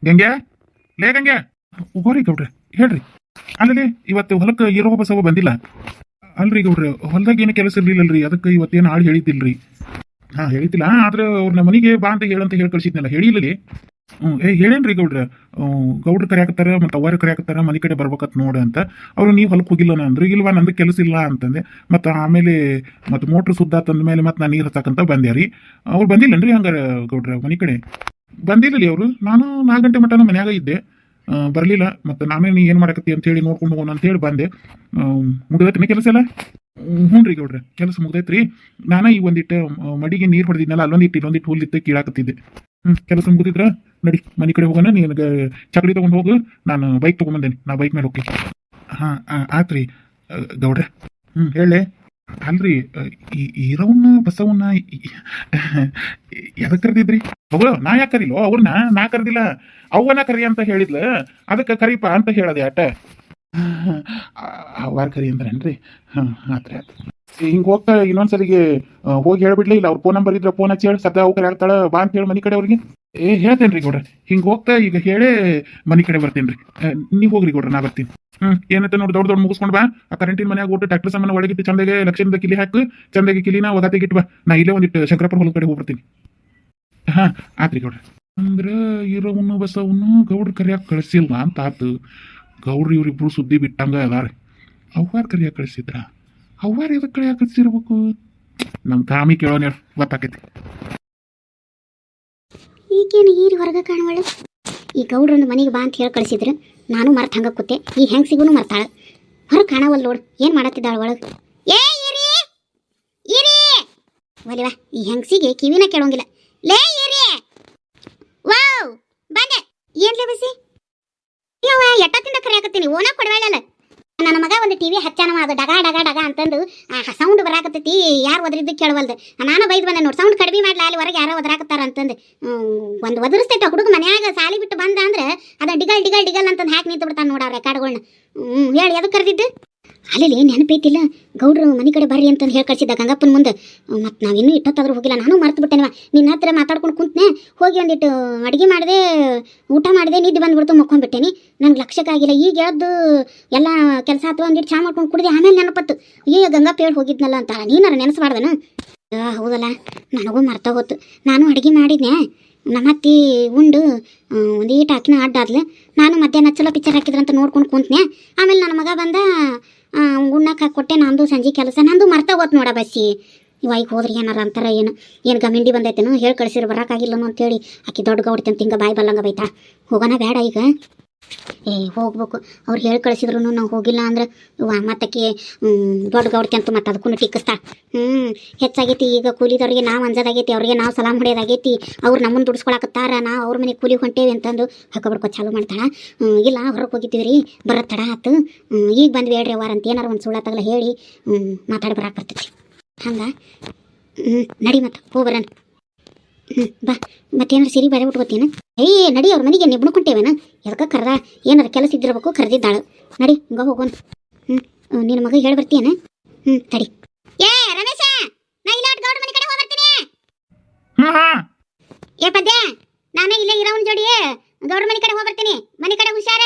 ಗಂಗೆ ಲೇ ಗಂಗೆ ಹೋರಿ ಗೌಡ್ರೆ ಹೇಳ್ರಿ. ಅಲ್ಲಲ್ಲಿ ಇವತ್ತು ಹೊಲಕ್ಕೆ ಇರೋ ಬಸವ ಬಂದಿಲ್ಲ ಅಲ್ರಿ ಗೌಡ್ರೆ. ಹೊಲದಾಗ ಏನು ಕೆಲಸ ಇರ್ಲಿಲ್ಲಲ್ರಿ, ಅದಕ್ಕೆ ಇವತ್ತೇನು ಆಳು ಹೇಳಿದ್ದಿಲ್ರಿ. ಹಾ ಹೇಳಿದ್ದಿಲ್ಲ, ಆದ್ರೆ ಅವ್ರನ್ನ ಮನೆಗೆ ಬಾ ಅಂತ ಹೇಳಂತ ಹೇಳಿ ಕಳ್ಸಿದ್ನಲ್ಲ, ಹೇಳಿಲ್ಲಲಿ. ಹೇಳೇನ್ರಿ ಗೌಡ್ರ. ಗೌಡ್ರ ಕರೆಯಾಕತ್ತಾರ ಮತ್ತು ಅವ್ರ ಕರೆಯಾಕತ್ತಾರ ಮನೆ ಕಡೆ ಬರ್ಬೇಕತ್ ನೋಡ ಅಂತ. ಅವ್ರು ನೀವು ಹೊಲಕ್ಕೆ ಹೋಗಿಲ್ಲ ಅಂದ್ರೆ ಇಲ್ವಾ ನಂದು ಕೆಲಸ ಇಲ್ಲ ಅಂತಂದೆ. ಮತ್ತು ಆಮೇಲೆ ಮತ್ತು ಮೋಟ್ರ್ ಸುದ್ದ ತಂದ ಮೇಲೆ ಮತ್ತೆ ನಾನು ನೀರು ಹತ್ತಕ್ಕಂತ ಬಂದೆ ರೀ. ಅವ್ರು ಬಂದಿಲ್ಲನ್ರಿ ಹಂಗಾರೆ ಗೌಡ್ರ ಮನೆ ಕಡೆ ಬಂದಿಲ್ಲಲಿ ಅವರು. ನಾನು 4 ಗಂಟೆ ಮಟನ ಮನ್ಯಾಗ ಇದ್ದೆ, ಬರಲಿಲ್ಲ. ಮತ್ತು ನಾನೇ ನೀ ಏನು ಮಾಡಕತ್ತಿ ಅಂತ ಹೇಳಿ ನೋಡ್ಕೊಂಡು ಹೋಗೋಣ ಅಂತ ಹೇಳಿ ಬಂದೆ. ಮುಗ್ದೈತ್ರಿ ಕೆಲಸ ಎಲ್ಲ? ಹ್ಞೂ ರೀ ಗೌಡ್ರೆ, ಕೆಲಸ ಮುಗ್ದೈತ್ರಿ. ನಾನೇ ಈಗ ಒಂದಿಟ್ಟು ಮಡಿಗೆ ನೀರು ಹೊಡೆದಿದ್ನಲ್ಲ, ಇಲ್ಲೊಂದಿಟ್ಟು ಹುಲ್ಲಿತ್ತು ಕೀಳಾಕತ್ತಿದ್ದೆ. ಕೆಲಸ ಮುಗಿದಿದ್ರ ನಡಿ ಮನೆ ಕಡೆ ಹೋಗೋಣ. ನಿನಗೆ ಚಕಡಿ ತೊಗೊಂಡು ಹೋಗು, ನಾನು ಬೈಕ್ ತೊಗೊಂಬಂದೇನಿ, ನಾ ಬೈಕ್ ಮೇಲೆ ಹೋಗಿ. ಹಾಂ ಆತ್ರಿ ಗೌಡ್ರೆ. ಹೇಳೆ. ಅಲ್ರಿ ಈರವನ್ನ ಬಸವನ್ನ ಎದಕ್ಕೆ ಕರೆದಿದ್ರಿ? ಹೋಗೋ, ನಾ ಯಾಕೆ ಕರೀಲೋ ಅವ್ರನ್ನ? ನಾ ಕರೆದಿಲ್ಲ, ಅವನ ಕರಿ ಅಂತ ಹೇಳಿದ್ಲ, ಅದಕ್ಕೆ ಕರೀಪ ಅಂತ ಹೇಳದೆ ಆಟ. ಅವಾರ ಕರಿ ಅಂದ್ರೇನ್ರಿ? ಹಾಂ ಆತ್ರಿ ಆಯ್ತು. ಹಿಂಗೆ ಹೋಗ್ತಾ ಇನ್ನೊಂದ್ಸರಿಗೆ ಹೋಗಿ ಹೇಳ್ಬಿಡ್ಲಿ, ಇಲ್ಲ ಅವ್ರ ಫೋನ್ ನಂಬರ್ ಇದ್ರೆ ಫೋನ್ ಹಚ್ಚಿ ಹೇಳಿ ಸದ್ದ ಅವ್ರು ಆಗ್ತಾಳ ಬಾ ಅಂತ ಹೇಳಿ ಮನೆ ಕಡೆ ಅವ್ರಿಗೆ ಹೇಳ್ತೇನೆ ರೀ ಗೌಡ್ರ. ಹಿಂಗೆ ಹೋಗ್ತಾ ಈಗ ಹೇಳೇ ಮನೆ ಕಡೆ ಬರ್ತೇನೆ ರೀ. ನೀವು ಹೋಗ್ರಿ ಗೌಡ್ರ, ನಾ ಬರ್ತೀನಿ. ಏನಂತ ನೋಡಿ ದೊಡ್ಡ ಮುಗಿಸ್ಕೊಂಡು ಬಾ. ಆ ಕರೆಂಟಿನ ಮನ್ಯಾಗ ಒಟ್ಟು ಟ್ಯಾಕ್ಟರ್ ಸಾಮಾನು ಒಳಗಿಟ್ಟು ಚಂದಾಗೆ ಲಕ್ಷಣದ ಕಿಲಿ ಹಾಕು, ಚಂದಾಗೆ ಕಿಲಿನ ಒದಾತಿಗಿಟ್ಟು ಬಾ. ನಾ ಇಲ್ಲೇ ಒಂದಿಟ್ಟು ಶಂಕರಪ್ಪರ ಹೊಲದ ಕಡೆ ಹೋಗ್ಬರ್ತೀನಿ. ಹಾಂ ಆತ್ರಿ ಗೌಡ್ರ. ಅಂದ್ರೆ ಇರೋವನು ಬಸವನು ಗೌಡ್ರ ಕರಿಯಾಕ ಕಳಿಸಿಲ್ಲ ಅಂತ ಆತು. ಗೌಡ್ರು ಇವ್ರಿಬ್ರು ಸುದ್ದಿ ಬಿಟ್ಟಂಗ ಅದಾರ. ಅವ್ವಾರ ಕರಿಯಾಕ ಕಳಿಸಿದ್ರ? ಅವ್ವಾರ ಎದಕ್ಕೆ ಕರಿಯಾಕ ಕಳಿಸಿರ್ಬೇಕು? ನಮ್ಮ ಕಾಮಿ ಕೇಳೋಣ ಗೊತ್ತಾಕೈತಿ. ಈಗೇನು ಈರಿ ಹೊರಗೆ ಕಾಣುವಳು? ಈ ಗೌಡ್ರನ್ನ ಮನೆಗೆ ಬಾ ಅಂತ ಹೇಳಿ ಕಳಿಸಿದ್ರು, ನಾನು ಮರ್ತ ಹಂಗ ಕೂತೆ. ಈ ಹೆಂಗ್ಸಿಗೂ ಮರ್ತಾಳ, ಹೊರಗೆ ಕಾಣವಲ್ಲ ನೋಡು. ಏನು ಮಾಡತ್ತಿದ್ದಾಳ ಒಳಗೆ? ಏ ಇರಿ ಇರಿ ಒಲಿವಾ, ಈ ಹೆಂಗ್ಸಿಗೆ ಕಿವಿನ ಕೇಳೋಂಗಿಲ್ಲ. ಲೇ ಇರಿ. ವಾವ್ ಬಂದೆ. ಏನ್ಲೇ ಬಸಿ ಯಾವ ಎಟ್ಟತ್ತಿಂದ ಕರೆಯಾಕತ್ತೀನಿ, ಓನ ಕೊಡಬೇಡಲ್ಲ. ನನ್ನ ಮಗ ಒಂದು ಟಿವಿ ಹಚ್ಚಾನವ, ಅದು ಡಗ ಡಗ ಡಗ ಅಂತಂದು ಸೌಂಡ್ ಬರಾಕತ್ತೈತಿ. ಯಾರು ಒದರಿದ್ದು ಕೇಳವಲ್ದು. ನಾನು ಬೈದ್ ಬಂದೆ ನೋಡಿ, ಸೌಂಡ್ ಕಡಿಮೆ ಮಾಡ್ಲಾ, ಅಲ್ಲಿ ಹೊರಗೆ ಯಾರೋ ಒದರಾಕತ್ತಾರ ಅಂತಂದು. ಒಂದು ಒದರಿಸ್ತೈತೆ ಹುಡುಗ ಮನ್ಯಾಗ ಸಾಲಿ ಬಿಟ್ಟು ಬಂದ ಅಂದ್ರೆ ಅದನ್ನ ಡಿಗಲ್ ಡಿಗಲ್ ಡಿಗಲ್ ಅಂತಂದು ಹಾಕಿ ನಿಂತು ಬಿಡ್ತಾನೆ ನೋಡ ರೆಕಾರ್ಡ್ಗಳನ್ನ. ಹೇಳಿ ಅದಕ್ಕೆ ಕರೆದಿದ್ದು? ಅಲ್ಲಿ ನೆನಪೈತಿಲ್ಲ, ಗೌಡ್ರು ಮನೆ ಕಡೆ ಬರ್ರಿ ಅಂತಂದು ಹೇಳಿ ಕಳ್ಸಿದ್ದ ಗಂಗಪ್ಪನ ಮುಂದೆ. ಮತ್ತು ನಾವಿನ್ನೂ ಇಟ್ಟೊತ್ತಾದ್ರೂ ಹೋಗಿಲ್ಲ, ನಾನು ಮರ್ತು ಬಿಟ್ಟೆನವ. ನಿನ್ನ ಹತ್ರ ಮಾತಾಡ್ಕೊಂಡು ಕುಂತನೆ, ಹೋಗಿ ಒಂದಿಟ್ಟು ಅಡುಗೆ ಮಾಡಿದೆ, ಊಟ ಮಾಡಿದೆ, ನಿದ್ದೆ ಬಂದ್ಬಿಡ್ತು, ಮಕ್ಕೊಂಡ್ಬಿಟ್ಟೇನಿ. ನನಗೆ ಲಕ್ಷಕ್ಕಾಗಿಲ್ಲ. ಈಗ ಎದ್ದು ಎಲ್ಲ ಕೆಲಸ ಆತು, ಒಂದಿಟ್ಟು ಚಾ ಮಾಡ್ಕೊಂಡು ಕುಡಿದೆ. ಆಮೇಲೆ ನೆನಪತ್ತು, ಅಯ್ಯೋ ಗಂಗಪ್ಪ ಹೇಳಿ ಹೋಗಿದ್ನಲ್ಲ ಅಂತ. ನೀನಾರ ನೆನೆಸ್ಬಾರ್ದನ? ಹೌದಲ್ಲ, ನನಗೂ ಮರ್ತ ಹೋತು. ನಾನು ಅಡುಗೆ ಮಾಡಿದ್ನೆ, ನಮ್ಮ ಅತ್ತಿ ಉಂಡು ಒಂದೀಟು ಹಾಕಿನ ಅಡ್ಡಾದ್ಲು. ನಾನು ಮಧ್ಯಾಹ್ನ ಚಲೋ ಪಿಕ್ಚರ್ ಹಾಕಿದ್ರಂತ ನೋಡ್ಕೊಂಡು ಕುಂತ್ನೆ. ಆಮೇಲೆ ನನ್ನ ಮಗ ಬಂದ, ಉಣ್ಣಕ್ಕೆ ಹಾಕ್ಕೊಟ್ಟೆ. ನಂದು ಸಂಜೆ ಕೆಲಸ ನಂದು ಮರ್ತ ಹೋತ್ ನೋಡ ಬಸ್ಸಿ. ಇವಾಗ ಹೋದ್ರಿ ಏನಾರ ಅಂತಾರ ಏನು ಗಮಿಂಡಿ ಬಂದೈತೇನು ಹೇಳಿ ಕಳಿಸಿರು ಬರೋಕ್ಕಾಗಿಲ್ಲನು ಅಂತೇಳಿ ಆಕಿ ದೊಡ್ಡ ಗೌಡ್ತಿ ಅಂತ ಹಿಂಗೆ ಬಾಯಿ ಬಲ್ಲಂಗ ಬೈತಾ. ಹೋಗೋಣ ಬೇಡ ಈಗ? ಹೋಗ್ಬೇಕು. ಅವ್ರು ಹೇಳಿ ಕಳಿಸಿದ್ರು ನಾವು ಹೋಗಿಲ್ಲ ಅಂದ್ರೆ ಮತ್ತಕ್ಕೆ ದೊಡ್ಡ ಗೌಡ್ತಿ ಅಂತೂ ಮತ್ತೆ ಅದಕ್ಕೂ ಟಿಕ್ಕಿಸ್ತಾ. ಹೆಚ್ಚಾಗೈತಿ ಈಗ ಕೂಲಿದವ್ರಿಗೆ ನಾವು ಅಂಜದಾಗೈತಿ, ಅವ್ರಿಗೆ ನಾವು ಸಲಾಮ್ ಹೊಡೆಯೋದಾಗೈತಿ. ಅವ್ರು ನಮ್ಮನ್ನು ದುಡಿಸ್ಕೊಳಕತ್ತಾರ, ನಾವು ಅವ್ರ ಮನೆಗೆ ಕೂಲಿ ಹೊಂಟೇವಿ ಅಂತಂದು ಹಕ್ಕಬರ್ಕೊ ಚಾಲು ಮಾಡ್ತಾಳ. ಇಲ್ಲ ಹೊರಗೆ ಹೋಗಿದ್ದೀವಿ ರೀ, ಬರೋ ತಡ ಆತು, ಈಗ ಬಂದ್ವಿ ಹೇಳ್ರಿ ಅವ್ರ ಅಂತ ಏನಾರು ಒಂದು ಸುಳ್ಳ ತಗಲ ಹೇಳಿ ಮಾತಾಡಿ ಬರಾಕ್ ಬರ್ತೈತಿ. ಹಂಗೆ ನಡಿ ಮತ್ತೆ ಹೋಗ್ಬರನ್. ಬಾ ಮತ್ತೇನಾರು ಸಿರಿ ಬೇರೆ ಬಿಟ್ಕೋತೀನ? ನಡಿ ಅವ್ರ ಮನೆಗೆ ನಿಬ್ಣುಕೊಂಟೇವೇನ? ಎದಕ್ಕೆ ಕರ್ದ? ಏನಾರ ಕೆಲಸ ಇದ್ದಿರ್ಬೇಕು, ಕರೆದಿದ್ದಾಳು. ನಡಿ ಹಂಗ ಹೋಗೋಣ. ನಿನ್ನ ಮಗ ಹೇಳಿ ಬರ್ತೀಯನ? ತಡಿ. ಏ ರಮೇಶ, ನಾ ಇಲ್ಲ ಗೌಡ ಮನೆ ಕಡೆ ಹೋಗ್ಬರ್ತೀನಿ. ಏ ಪದ್ಯ, ನಾನೇ ಇಲ್ಲೇ ಇರೋನ್ ಜೋಡಿ ಗೌಡ ಮನೆ ಕಡೆ ಹೋಗ್ಬರ್ತೀನಿ. ಮನೆ ಕಡೆ ಹುಷಾರ.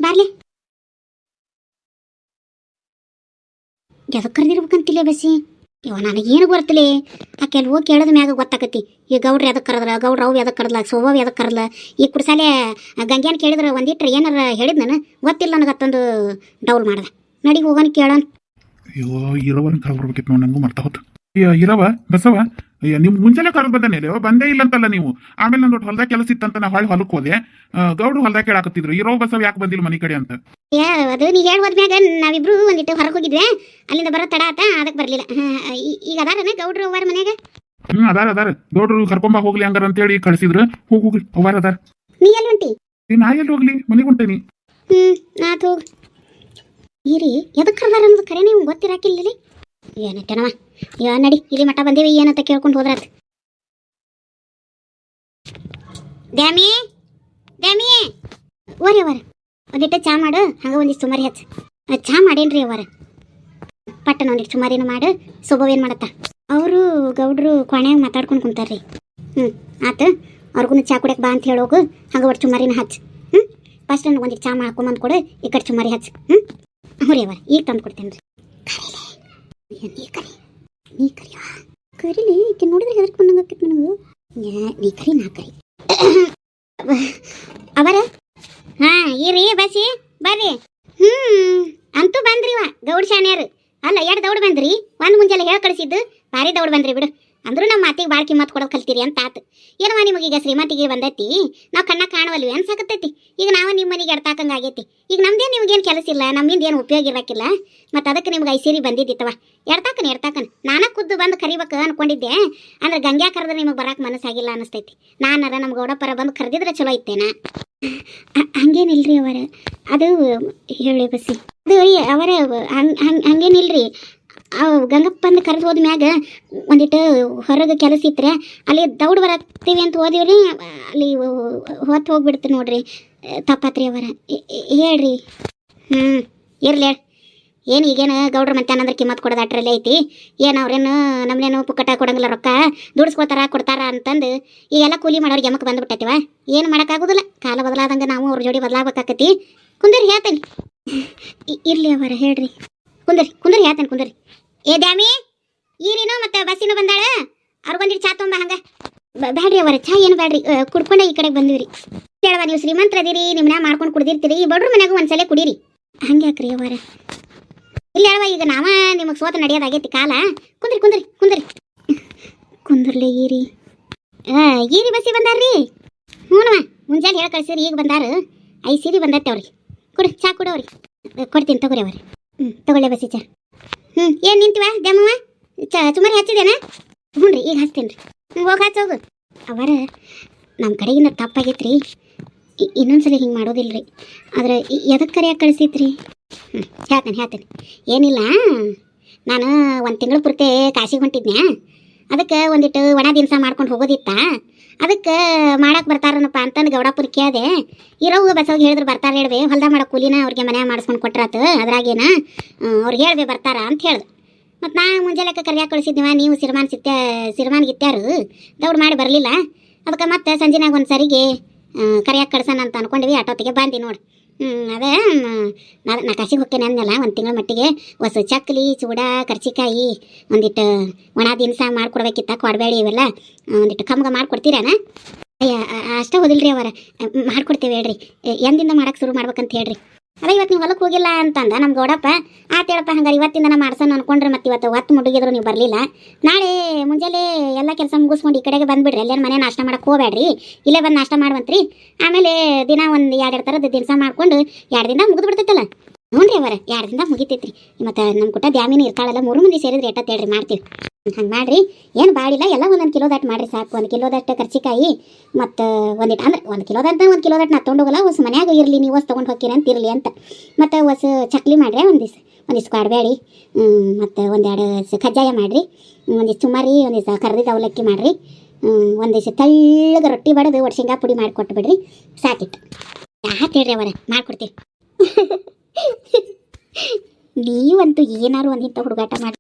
ಬಾರ್ಲಿ. ಎದಕ್ಕೆ ಕರೆದಿರ್ಬೇಕಂತಿಲ್ಲ ಬಸಿ? ಇವ ನನಗೇನು ಗೊತ್ತಿಲ್ಲ. ಆಕೆ ಅಲ್ಲಿ ಹೋಗಿ ಕೇಳೋದು ಮ್ಯಾಗ ಗೊತ್ತಾಕತಿ. ಈ ಗೌಡ್ರು ಎದಕ್ಕೆ ಕರೆದ್ರ, ಗೌಡ್ರು ಅವು ಎದಕ್ಕೆ ಕರೆದ್ಲ, ಸೋಬವ್ ಎದಕ್ಕೆ ಕರೆದ್ಲ. ಈ ಕುಡ್ಸಾಲೆ ಗಂಗ್ಯಾನ ಕೇಳಿದ್ರೆ ಒಂದಿಟ್ರೆ ಏನಾರ ಹೇಳಿದ್ ನಾನು ಗೊತ್ತಿಲ್ಲ, ನನಗತ್ತೊಂದು ಡೌಲ್ ಮಾಡ್ದೆ. ನಡಿ ಹೋಗೋಣ ಕೇಳೋಣ. ಅಯ್ಯೋ ಇರೋವನ್ ಕರ್ಬರ್ಬೇಕಿತ್ತು ನೋಡಿ, ನಂಗೂ ಮರ್ತಾ ಹೋತು. ಇರವ ಬಸವ, ನಿಮ್ ಮುಂಚೆನೆ ಕರೆದು ಬಂದಾನೆ, ಬಂದೇ ಇಲ್ಲ ಅಂತಲ್ಲ ನೀವು. ಆಮೇಲೆ ನಾನು ಹೊಲ್ದಾಗ ಕೆಲಸ ಇತ್ತಂತ ನಾ ಹೊಲಕ್ಕೆ ಹೋದೆ. ಗೌಡ್ರು ಹೊಲ್ದಾಗ ಕೇಳಾಕತ್ತಿದ್ರು, ಇರೋ ಬಸವ ಯಾಕೆ ಬಂದಿಲ್ಲ ಮನೆ ಕಡೆ ಅಂತ. ಅದು ನೀ ಹೇಳ್ಬೋದ್ಮ್ಯಾಗ ನಾವಿಬ್ರು ಒಂದಿಟ್ಟು ಹೊರಗೆ ಹೋಗಿದ್ವಿ, ಅಲ್ಲಿಂದ ಬರೋ ತಡ ಆತ, ಅದಕ್ಕೆ ಬರ್ಲಿಲ್ಲ. ಈಗ ಅದಾರನ ಗೌಡ್ರು ಅವ್ರ ಮನ್ಯಾಗ? ಅದಾರ ಗೌಡ್ರು ಕರ್ಕೊಂಬ ಹೋಗ್ಲಿ ಹಂಗಾರ ಅಂತೇಳಿ ಕಳಿಸಿದ್ರು. ಹೋಗ್ರಿ ಅವ್ವಾರ ಅದಾರ. ನೀ ಎಲ್ಲಿ ಹೊಂಟಿ? ನಾ ಎಲ್ಲಿ ಹೋಗ್ಲಿ, ಮನೆಗೆ ಹೊಂಟೇನಿ. ಆತು ಹೋಗ್. ಇರಿ ಎದಕ್ಕೆ ಕರ್ದಾರ ಅನ್ನೋದು ಕರೆ ನೀವು ಗೊತ್ತಿರಾಕಿಲ್ಲ. ಏನೈತೆನವ ನಡಿ, ಇಲ್ಲಿ ಮಠ ಬಂದೇವಿ ಏನಂತ ಕೇಳ್ಕೊಂಡು ಹೋದ್ರಾತ್. ದ್ಯಾಮಿ ದ್ಯಾಮಿ ಓರಿ ಅವರ ಒಂದಿಟ್ಟು ಚಾ ಮಾಡು, ಹಂಗ ಒಂದಿಷ್ಟು ಸುಮಾರಿ ಹಚ್ಚ. ಚಾ ಮಾಡೇನ್ರಿ ಅವರ? ಪಟ್ಟನ ಒಂದಿಟ್ಟು ಸುಮಾರಿನ ಮಾಡು. ಸೊಬವೇನು ಮಾಡತ್ತ? ಅವರು ಗೌಡ್ರು ಕೊನೆಯಾಗ ಮಾತಾಡ್ಕೊಂಡು ಕುಂತಾರ್ರಿ. ಹ್ಞೂ ಆತು ಅವ್ರಿಗೂ ಚಾ ಕುಡಿಯಕ್ಕೆ ಬಾ ಅಂತ ಹೇಳೋಗು. ಹಂಗೆ ಒಟ್ಟು ಚುಮ್ಮಾರಿನ ಹಚ್ಚು. ಫಸ್ಟ್ ನನಗೆ ಒಂದಿಟ್ಟು ಚಾ ಮಾಡ್ಕೊಂಬಂದು ಕೊಡು, ಈ ಕಡೆ ಚುಮ್ಮಾರಿ ಹಚ್ಚು. ಹ್ಞೂ ರೀ ಅವ್ವ, ಈಗ ತಂದು ಕೊಡ್ತೇನೆ ರೀ. ನೀ ಕರೀಲಿ ಈಕೆ ನೋಡಿದ್ರೆ ಹೆದರ್ಕೊಂಡಂಗೆ ಆಕೈತಿ ನನಗೆ. ನೀ ಕರಿ ನಾ ಕರಿ ಅವರ. ಹಾಂ ಇರಿ ಬಸಿ ಬರ್ರಿ. ಅಂತೂ ಬಂದ್ರಿವ ಗೌಡ್ ಶಾನ್ಯಾರು. ಅಲ್ಲ ಎರಡು ದೌಡ್ ಬಂದ್ರಿ, ಒಂದು ಮುಂಜಾನೆ ಹೇಳಿ ಕಳಿಸಿದ್ದು ಭಾರಿ ದೌಡ್ ಬಂದ್ರಿ ಬಿಡು. ಅಂದ್ರೂ ನಮ್ಮ ಮಾತಿಗೆ ಭಾಳ ಕಿಮ್ಮತ್ತು ಕೊಡೋದು ಕಲ್ತೀರಿ ಅಂತ ಆತು. ಏನವ ನಿಮಗೀಗ ಶ್ರೀಮಂತಿಗೆ ಬಂದೈತಿ, ನಾವು ಕಣ್ಣ ಕಾಣವಲ್ವಿ ಅನ್ಸಾಕತ್ತೈತಿ. ಈಗ ನಾವು ನಿಮ್ಮ ಮನೆಗೆ ಎಡ್ತಾಕಂಗೆ ಆಗೈತಿ. ಈಗ ನಮ್ದೇನು ನಿಮ್ಗೇನು ಕೆಲಸ ಇಲ್ಲ, ನಮ್ಮಿಂದ ಏನು ಉಪಯೋಗ ಇರಕ್ಕಿಲ್ಲ. ಮತ್ತು ಅದಕ್ಕೆ ನಿಮ್ಗೆ ಐಸೀರಿ ಬಂದಿದ್ದಿತ್ತವ. ಎಡ್ತಾಕನ್ ನಾನ ಖುದ್ದು ಬಂದು ಕರಿಬೇಕು ಅನ್ಕೊಂಡಿದ್ದೆ. ಅಂದ್ರೆ ಗಂಗ್ಯಾ ಕರೆದ್ರೆ ನಿಮಗೆ ಬರಕ್ಕೆ ಮನಸ್ಸಾಗಿಲ್ಲ ಅನಿಸ್ತೈತಿ. ನಾನಾರ ನಮ್ಮ ಗೌಡಪ್ಪರ ಬಂದು ಕರೆದಿದ್ರೆ ಚಲೋ ಇತ್ತೇನ. ಹಂಗೇನಿಲ್ರಿ ಅವರ, ಅದು ಹೇಳಿ ಬಸ್ಸಿ ಅದು ಅವರ ಹಂಗೇನಿಲ್ರಿ. ಗಂಗಪ್ಪಂದು ಕರೆದು ಹೋದ ಮ್ಯಾಗ ಒಂದಿಟ್ಟು ಹೊರಗೆ ಕೆಲಸ ಇತ್ತು, ಅಲ್ಲಿ ದೌಡ್ ಬರತ್ತೀವಿ ಅಂತ ಹೋದಿವ್ರಿ. ಅಲ್ಲಿ ಹೊತ್ತು ಹೋಗ್ಬಿಡ್ತು ನೋಡ್ರಿ, ತಪ್ಪಾತ್ರಿ ಅವರ. ಹೇಳ್ರಿ. ಇರ್ಲಿ ಹೇಳಿ. ಏನು ಈಗೇನು ಗೌಡ್ರ ಮಂತ್ಯಾನ ಅಂದ್ರೆ ಕಿಮ್ಮತ್ತು ಕೊಡೋದು ಅಟ್ರಲ್ಲೇ ಐತಿ. ಏನು ಅವ್ರೇನು ನಮ್ನೇನು ಪುಕ್ಕಟ ಕೊಡಂಗಿಲ್ಲ, ರೊಕ್ಕ ದುಡಿಸ್ಕೋತಾರ ಕೊಡ್ತಾರ ಅಂತಂದು ಈಗೆಲ್ಲ ಕೂಲಿ ಮಾಡೋರಿಗೆ ಯಮಕ್ಕೆ ಬಂದುಬಿಟ್ಟೈತಿವ. ಏನು ಮಾಡೋಕ್ಕಾಗೋದಿಲ್ಲ, ಕಾಲ ಬದಲಾದಂಗೆ ನಾವು ಅವ್ರ ಜೋಡಿ ಬದಲಾಗಬೇಕಾಕತಿ. ಕುಂದರಿ ಹೇಳ್ತೇನೆ. ಇರ್ಲಿ ಅವರ ಹೇಳ್ರಿ. ಕುಂದರಿ ಹೇಳ್ತೇನೆ ಕುಂದರಿ. ಏ ದ್ಯಾಮಿ ಈರಿನೋ ಮತ್ತೆ ಬಸ್ಸಿನೂ ಬಂದಾಳ, ಅವ್ರಿಗೊಂದಿಟ್ಟು ಚಾ ತೊಂಬ. ಹಂಗೆ ಬ್ಯಾಡ್ರಿ ಅವರ, ಚಾ ಏನು ಬ್ಯಾಡ್ರಿ, ಕುಡ್ಕೊಂಡೆ ಈ ಕಡೆಗೆ ಬಂದಿವ್ರಿ. ಹೇಳವ ನೀವು ಶ್ರೀಮಂತರದಿರಿ, ನಿಮ್ಮನ್ನ ಮಾಡ್ಕೊಂಡು ಕುಡ್ದಿರ್ತೀರಿ, ಬಡ್ರ ಮನ್ಯಾಗ ಒಂದ್ಸಲ ಕುಡೀರಿ. ಹಂಗೆ ಯಾಕ್ರಿ ಅವರ. ಇಲ್ಲ ಹೇಳವ, ಈಗ ನಾವ ನಿಮಗೆ ಸೋತ ನಡೆಯೋದಾಗೈತಿ ಕಾಲ. ಕುಂದ್ರಲಿ ಈರಿ. ಈರಿ ಬಸ್ಸಿ ಬಂದಾರ್ರಿ. ಹ್ಞೂನವ ಮುಂಜಾನೆ ಹೇಳಿ ಕಳ್ಸಿರಿ, ಈಗ ಬಂದಾರ. ಸೀರಿ ಬಂದೈತೆ ಅವ್ರಿ. ಕೊಡ್ರಿ ಚಾ ಕೊಡವ್ರಿ. ಕೊಡ್ತೀನಿ ತಗೋರಿ ಅವ್ರಿ. ತಗೊಳ್ಳೆ ಬಸ್ಸಿ ಚಾ. ಏನು ನಿಂತೀವ ದ್ಯಾಮವ್ವ, ಸುಮಾರು ಹಚ್ಚಿದೇನಾ? ಹ್ಞೂ ರೀ, ಈಗ ಹಚ್ತೇನೆ ರೀ. ಹೋಗಿ ಹಚ್ಚೋಗು. ಅವರ ನಮ್ಮ ಕಡೆಗಿಂದ ತಪ್ಪಾಗೈತ್ರಿ, ಇನ್ನೊಂದ್ಸಲ ಹಿಂಗೆ ಮಾಡೋದಿಲ್ರಿ. ಆದ್ರೆ ಎದಕ್ಕೆ ಕರಿಯಾಕೆ ಕಳಿಸಿತ್ರಿ? ಹೇಳ್ತೇನೆ. ಏನಿಲ್ಲ, ನಾನು ಒಂದು ತಿಂಗಳು ಪೂರ್ತಿ ಕಾಶಿಗೆ ಹೊಂಟಿದ್ನ್ಯಾ. ಅದಕ್ಕೆ ಒಂದಿಟ್ಟು ಒಣ ದಿನಸ ಮಾಡ್ಕೊಂಡು ಹೋಗೋದಿತ್ತ. ಅದಕ್ಕೆ ಮಾಡಕ್ಕೆ ಬರ್ತಾರನಪ್ಪ ಅಂತಂದು ಗೌಡಪ್ಪನ ಕೇಳಿದೆ. ಇರೋವು ಬಸ್ಸೋಗಿ ಹೇಳಿದ್ರು ಬರ್ತಾರೆ ಹೇಳ್ಬೇ, ಹೊಲ್ದ ಮಾಡೋ ಕೂಲಿನ ಅವ್ರಿಗೆ ಮನ್ಯಾಗ ಮಾಡಿಸ್ಕೊಂಡು ಕೊಟ್ರಾತು, ಅದ್ರಾಗೇನ ಅವ್ರಿಗೆ ಹೇಳ್ಬೇ ಬರ್ತಾರ ಅಂತ ಹೇಳ್ದೆ. ಮತ್ತು ನಾ ಮುಂಜಾನೆಕ್ಕೆ ಕರಿಯಾಕೆ ಕಳಿಸಿದ್ನಿವ, ನೀವು ಸಿರಿಮಾನ್ಗಿತ್ಯಾರು ದೌಡ್ ಮಾಡಿ ಬರಲಿಲ್ಲ. ಅದಕ್ಕೆ ಮತ್ತೆ ಸಂಜೆನಾಗ ಒಂದು ಸರಿಗೆ ಕರಿಯಾಕೆ ಕಳ್ಸೋಣ ಅಂತ ಅನ್ಕೊಂಡ್ವಿ. ಆಟೋತಿಗೆ ಬಂದು ನೋಡಿ. ಅದೇ ನಾ ಕಾಶಿಗೆ ಹೋಗ್ತೇನೆ ಅಂದಲ್ಲ, ಒಂದು ತಿಂಗಳ ಮಟ್ಟಿಗೆ ಹೊಸ ಚಕ್ಲಿ, ಚೂಡ, ಕರ್ಚಿಕಾಯಿ, ಒಂದಿಟ್ಟು ಒಣ ದಿನಸ ಮಾಡ್ಕೊಡ್ಬೇಕಿತ್ತ, ಕೊಡಬೇಡಿ ಇವೆಲ್ಲ ಒಂದಿಟ್ಟು ಕಮ್ಗೆ ಮಾಡ್ಕೊಡ್ತೀರಾನ? ಅಯ್ಯ ಅಷ್ಟೇ ಹೋದಿಲ್ರಿ ಅವರ, ಮಾಡ್ಕೊಡ್ತೇವೆ ಹೇಳ್ರಿ. ಎಂದಿಂದ ಮಾಡಕ್ಕೆ ಶುರು ಮಾಡ್ಬೇಕಂತ ಹೇಳ್ರಿ. ಅದೇ ಇವತ್ತು ನೀವು ಹೊಲಕ್ಕೆ ಹೋಗಿಲ್ಲ ಅಂತಂದ ನಮ್ಮ ಗೌಡಪ್ಪ. ಆತೇಳಪ್ಪ, ಹಂಗಾರೆ ಇವತ್ತಿಂದ ನಾ ಮಾಡ್ಸೋಣ ಅನ್ಕೊಂಡ್ರೆ ಮತ್ತೆ ಇವತ್ತು ಹೊತ್ತು ಮುಡುಗಿದ್ರು ನೀವು ಬರಲಿಲ್ಲ. ನಾಳೆ ಮುಂಜಾನೆ ಎಲ್ಲ ಕೆಲಸ ಮುಗಿಸ್ಕೊಂಡು ಈ ಕಡೆಗೆ ಬಂದುಬಿಡ್ರಿ. ಎಲ್ಲೇನು ಮನೆ ನಾಷ್ಟ ಮಾಡಕ್ಕೆ ಹೋಗ್ಬೇಡ್ರಿ, ಇಲ್ಲೇ ಬಂದು ನಾಷ್ಟ ಮಾಡುವಂತ್ರಿ. ಆಮೇಲೆ ದಿನ ಒಂದು 2 ಥರದ ದಿನಸ ಮಾಡ್ಕೊಂಡು 2 ದಿನ ಮುಗಿದು ಬಿಡ್ತೈತಲ್ಲ. ಹ್ಞೂ ರೀ ಅವರ, 2 ದಿನ ಮುಗಿತೈತ್ರಿ. ಮತ್ತು ನಮ್ಮ ಕುಟ ದ್ಯಾಮಿನಿ ಇರ್ತಾಳಲ್ಲ, 3 ಮಂದಿ ಸೇರಿದ್ರೆ ಎಟ್ಟತ್ತ ಹೇಳ್ರಿ ಮಾಡ್ತೀವಿ. ಹಂಗೆ ಮಾಡಿರಿ, ಏನು ಬಾಳಿಲ್ಲ. ಎಲ್ಲ 1 ಕಿಲೋದಟ್ಟು ಮಾಡಿರಿ ಸಾಕು. 1 ಕಿಲೋದಟ್ಟು ಕರ್ಚಿಕಾಯಿ ಮತ್ತು ಒಂದಿಟ್ಟು, ಅಂದ್ರೆ 1 ಕಿಲೋದಂತ 1 ಕಿಲೋದಟ್ಟು ನಾ ತೊಗೊಂಡೋಗಲ್ಲ, ಹೊಸ ಮನ್ಯಾಗ ಇರಲಿ, ನೀವು ಹೊಸ ತೊಗೊಂಡು ಹೋಗ್ತೀರಿ ಅಂತ ಇರಲಿ ಅಂತ. ಮತ್ತು ಹೊಸ ಚಕ್ಲಿ ಮಾಡಿರಿ, ಒಂದಿಷ್ಟು ಕಾಡಬೇಡಿ, ಮತ್ತು 1-2 ಕಜ್ಜಾಯ ಮಾಡಿರಿ, ಒಂದಿಷ್ಟು ಸುಮಾರಿ, ಒಂದಿಷ್ಟು ಕರ್ದಿದ್ದು ಅವಲಕ್ಕಿ ಮಾಡಿರಿ, ಒಂದಿಷ್ಟು ತೆಳ್ಳಗೆ ರೊಟ್ಟಿ ಬಡದು ಒಟ್ಟು ಶೇಂಗಾ ಪುಡಿ ಮಾಡಿ ಕೊಟ್ಟು ಬಿಡ್ರಿ. ಸಾಕಿಟ್ಟು ಯಾಕೆ ಹೇಳ್ರಿ ಅವರ, ಮಾಡಿಕೊಡ್ತೀವಿ. ನೀವಂತೂ ಏನಾರು ಒಂದಿಂತ ಹುಡುಗಾಟ ಮಾಡಿ.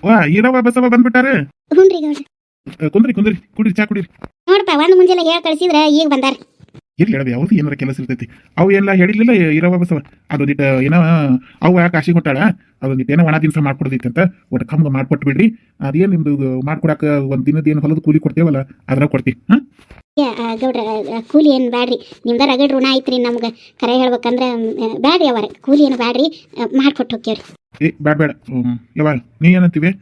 ವಾ ಏನವ ಬಸವ ಬಂದ್ಬಿಟ್ಟಾರೆ. ಹ್ಞೂ ರೀ ಗೌಡ್ರಿ. ಕುಂದ್ರಿ ಕುಡಿರಿ, ಚಾ ಕುಡಿರಿ. ನೋಡಪ್ಪ, ಒಂದು ಮುಂಜಾನೆ ಹೇಳಿ ಕಳಿಸಿದ್ರೆ ಈಗ ಬಂದಾರ. ಇರ್ಲಿ ಹೇಳೋದು, ಯಾವ್ದು ಏನಾರ ಕೆಲಸ ಇರ್ತೈತಿ. ಅವು ಎಲ್ಲ ಹೇಳಿರ್ಲಿಲ್ಲ ಇರವ ಬಸವ. ಅದೊಂದಿಟ್ಟು ಏನೋ ಅವು ಕಾಶಿಗೆ ಹೊಟ್ಟಾಳ, ಅದೊಂದಿಟ್ಟು ಏನೋ ಒಣ ದಿನಸ ಮಾಡ್ಕೊಡ್ದೈತಿ ಅಂತ ಒಟ್ಟು ಕಮ್ಗೆ ಮಾಡ್ಕೊಟ್ಟು ಬಿಡ್ರಿ. ಅದೇನು ನಿಮ್ದು ಮಾಡ್ಕೊಡಕ ಒಂದು ದಿನದ ಏನು ಹೊಲದ ಕೂಲಿ ಕೊಡ್ತೇವಲ್ಲ ಅದ್ರಾಗ ಕೊಡ್ತೀವಿ. ಗೌಡ್ರ ಕೂಲಿ ಏನು ಬ್ಯಾಡ್ರಿ, ನಿಮ್ದು ರಗಡ್ ಋಣ ಐತ್ರಿ ನಮ್ಗೆ. ಕರೆ ಹೇಳ್ಬೇಕಂದ್ರೆ ಬ್ಯಾಡ್ರಿ ಅವರ, ಕೂಲಿ ಏನು ಬ್ಯಾಡ್ರಿ, ಮಾಡ್ಕೊಟ್ಟು ಹೋಗ್ಯವ್ರಿ. ಬೇಡ ಯಾವ ನೀ ಏನಂತೀವಿ?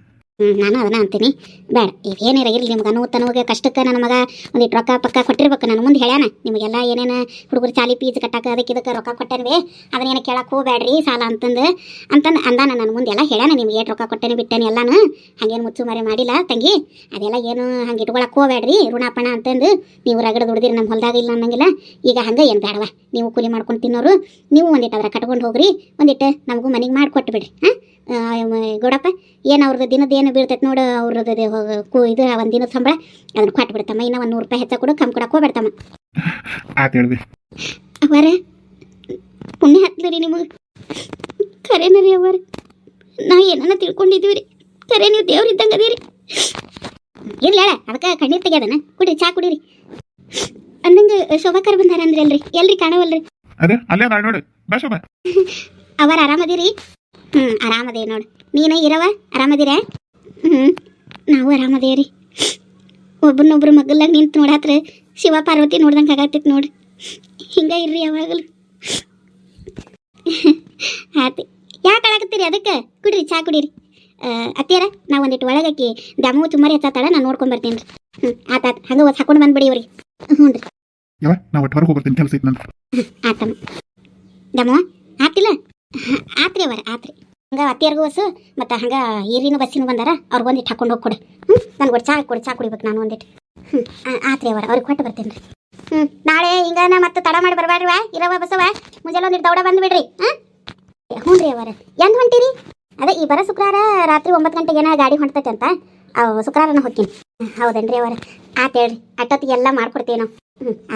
ನಾನು ಅದನ್ನ ಅಂತೀನಿ, ಬೇಡ. ಈಗ ಏನಾರ ಇರಲಿ, ನಿಮ್ಗೆ ಅನ್ನೋಗೆ ಕಷ್ಟಕ್ಕೆ ನನ್ನ ಮಗ ಒಂದಿಟ್ಟು ರೊಕ್ಕ ಪಕ್ಕ ಕೊಟ್ಟಿರ್ಬೇಕು. ನಾನು ಮುಂದೆ ಹೇಳ್ಯಾನ ನಿಮಗೆಲ್ಲ ಏನೇನು ಹುಡುಗರು ಚಾಲಿ ಫೀಸ್ ಕಟ್ಟಕ್ಕೆ ಅದಕ್ಕೆ ಇದಕ್ಕೆ ರೊಕ್ಕ ಕೊಟ್ಟೇನೆ, ಅದನ್ನೇನು ಕೇಳಕ್ಕೆ ಹೋಗ್ಬೇಡ್ರಿ ಸಾಲ ಅಂತಂದು ಅಂದಾನ. ನನ್ನ ಮುಂದೆಲ್ಲ ಹೇಳ್ಯಾನ, ನಿಮ್ಗೆ ಏನು ರೊಕ್ಕ ಕೊಟ್ಟೇನೆ ಬಿಟ್ಟೇನೆ ಎಲ್ಲಾನು, ಹಾಗೇನು ಮುಚ್ಚು ಮರೆ ಮಾಡಿಲ್ಲ ತಂಗಿ. ಅದೆಲ್ಲ ಏನು ಹಂಗೆ ಇಟ್ಕೊಳಕ್ಕೆ ಹೋಗ್ಬೇಡ್ರಿ, ಋಣಾಪಣ ಅಂತಂದು ನೀವು ರಗಡ ದುಡ್ದಿರಿ, ನಮ್ಮ ಹೊಲದಾಗ ಇಲ್ಲ ಅನ್ನಂಗಿಲ್ಲ. ಈಗ ಹಂಗೆ ಏನು ಬೇಡವ, ನೀವು ಕೂಲಿ ಮಾಡ್ಕೊಂಡು ತಿನ್ನೋರು, ನೀವು ಒಂದಿಟ್ಟು ಅದ್ರ ಕಟ್ಕೊಂಡು ಹೋಗ್ರಿ, ಒಂದಿಟ್ಟು ನಮಗೂ ಮನೆಗೆ ಮಾಡಿಕೊಟ್ಟು ಬಿಡ್ರಿ. ಗೌಡಪ್ಪ, ಏನು ಅವ್ರದ್ದು ದಿನದ ಏನು ಬೀಳ್ತೈತೆ ನೋಡು, ಅವ್ರದ್ದು ಇದು 1 ದಿನದ ಸಂಬಳ ಅದನ್ನು ಕೊಟ್ಟು ಬಿಡ್ತಮ್ಮ. ಇನ್ನೂ 100 ರೂಪಾಯಿ ಹೆಚ್ಚು ಕೊಡು, ಕಮ್ಮಿ ಕೊಡಕ್ಕೆ ಹೋಗ್ಬಿಡ್ತಮ್ಮ. ಆತ ಹೇಳ್ವಿ ಅವರ, ಪುಣ್ಯ ಹತ್ತದ್ರಿ ನಿಮಗೆ. ಖರೇನ ರೀ ಅವರ, ನಾ ಏನನ್ನ ತಿಳ್ಕೊಂಡಿದ್ದೀವಿ ರೀ. ಖರೆ ನೀವು ದೇವ್ರಿದ್ದಂಗೆ ಅದೀರಿ. ಇರ್ಲಿ ಹೇಳ ಅದಕ್ಕೆ ಕಣ್ಣೀರ್ ತೆಗ್ಯದನ ಕುಡ್ರಿ ಚಾ ಕುಡೀರಿ ಅಂದಂಗೆ ಶೋಭಾಕರ್ ಬಂದಾರ ಅಂದ್ರಿ ಅಲ್ರಿ ಎಲ್ರಿ ಕಾಣವಲ್ರಿ ಅದೇ ಅಲ್ಲೇ ಅದಾಳ ನೋಡು ಬಾ ಶೋಭಾ. ಅವರ ಆರಾಮದಿರಿ ಆರಾಮದೇ ನೋಡು ನೀನು ಇರವ ಆರಾಮದಿರ ನಾವು ಆರಾಮದೇವ್ರಿ ಒಬ್ಬರನ್ನೊಬ್ರು ಮಗಲ್ಲಾಗ ನಿಂತು ನೋಡಾತ್ರ ಶಿವ ಪಾರ್ವತಿ ನೋಡ್ದಂಗೆ ಆಗತ್ತಿತ್ತು ನೋಡ್ರಿ ಹಿಂಗ ಇರ್ರಿ ಯಾವಾಗಲೂ ಆತಿ ಯಾಕೆ ಅಳಾಕತ್ತೀರಿ ಅದಕ್ಕೆ ಕುಡ್ರಿ ಚಾ ಕುಡೀರಿ ಅತ್ತಿಯಾರ ನಾವು ಒಂದಿಟ್ಟು ಒಳಗಾಕಿ ದಮವು ತುಮಾರಿ ಹತ್ತಾಳ ನಾನು ನೋಡ್ಕೊಂಡ್ ಬರ್ತೀನಿ ರೀ ಆತ ಹಂಗೆ ಹೊಸ ಹಾಕೊಂಡು ಬಂದ್ಬಿಡಿ ಇವ್ರಿಗೆ ಹ್ಞೂ ರೀ ಯಾವ ನಾ ಒಟ್ಟು ಹೊರಗೆ ಹೋಗ್ಬರ್ತೀನಿ ಕೆಲಸ ಐತೆ ನಂದು. ಆತಮ್ಮ ದಮವ ಆತಿಲ್ಲ ಆತ್ರಿ ಅವರ ಆತ್ರಿ ಹಂಗೆ ಅತ್ತಿಯರ್ಗೂ ಹೊಸು ಮತ್ತು ಹಂಗೆ ಈರಿನೂ ಬಸ್ಸಿನೂ ಬಂದಾರ ಅವ್ರಿಗೆ ಒಂದಿಟ್ಟು ಹಾಕೊಂಡು ಹೋಗಿ ಕೊಡು ನನಗೆ ಒಂದು ಚಾ ಕುಡಿಬೇಕು ನಾನು ಒಂದಿಟ್ಟು ಆತ್ರಿ ಅವರ ಅವ್ರಿಗೆ ಕೊಟ್ಟು ಬರ್ತೀನಿ ರೀ ನಾಳೆ ಹಿಂಗಾನ ಮತ್ತೆ ತಡ ಮಾಡಿ ಬರಬೇಡ್ರಿ ಇರವ ಬಸವ ಮುಂಜಾನೆ ಒಂದಿಟ್ಟು ದೌಡ ಬಂದುಬಿಡ್ರಿ ಹ್ಞೂ ರೀ ಅವರ ಎಂದು ಹೊಂಟಿರಿ ಅದೇ ಈ ಬರೋ ಶುಕ್ರವಾರ ರಾತ್ರಿ 9 ಗಂಟೆಗೇನ ಗಾಡಿ ಹೊಂಟತೈತೆ ಅಂತ ಶುಕ್ರವಾರನ ಹೋಗ್ತೀನಿ ಹೌದೇನ್ರಿ ಅವರ ಆತ ಹೇಳ್ರಿ ಅಟ್ಟೊತ್ತಿಗೆ ಎಲ್ಲ ಮಾಡ್ಕೊಡ್ತೀವಿ ನಾವು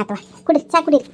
ಆತವ ಕುಡಿರಿ ಚಾ ಕುಡೀರಿ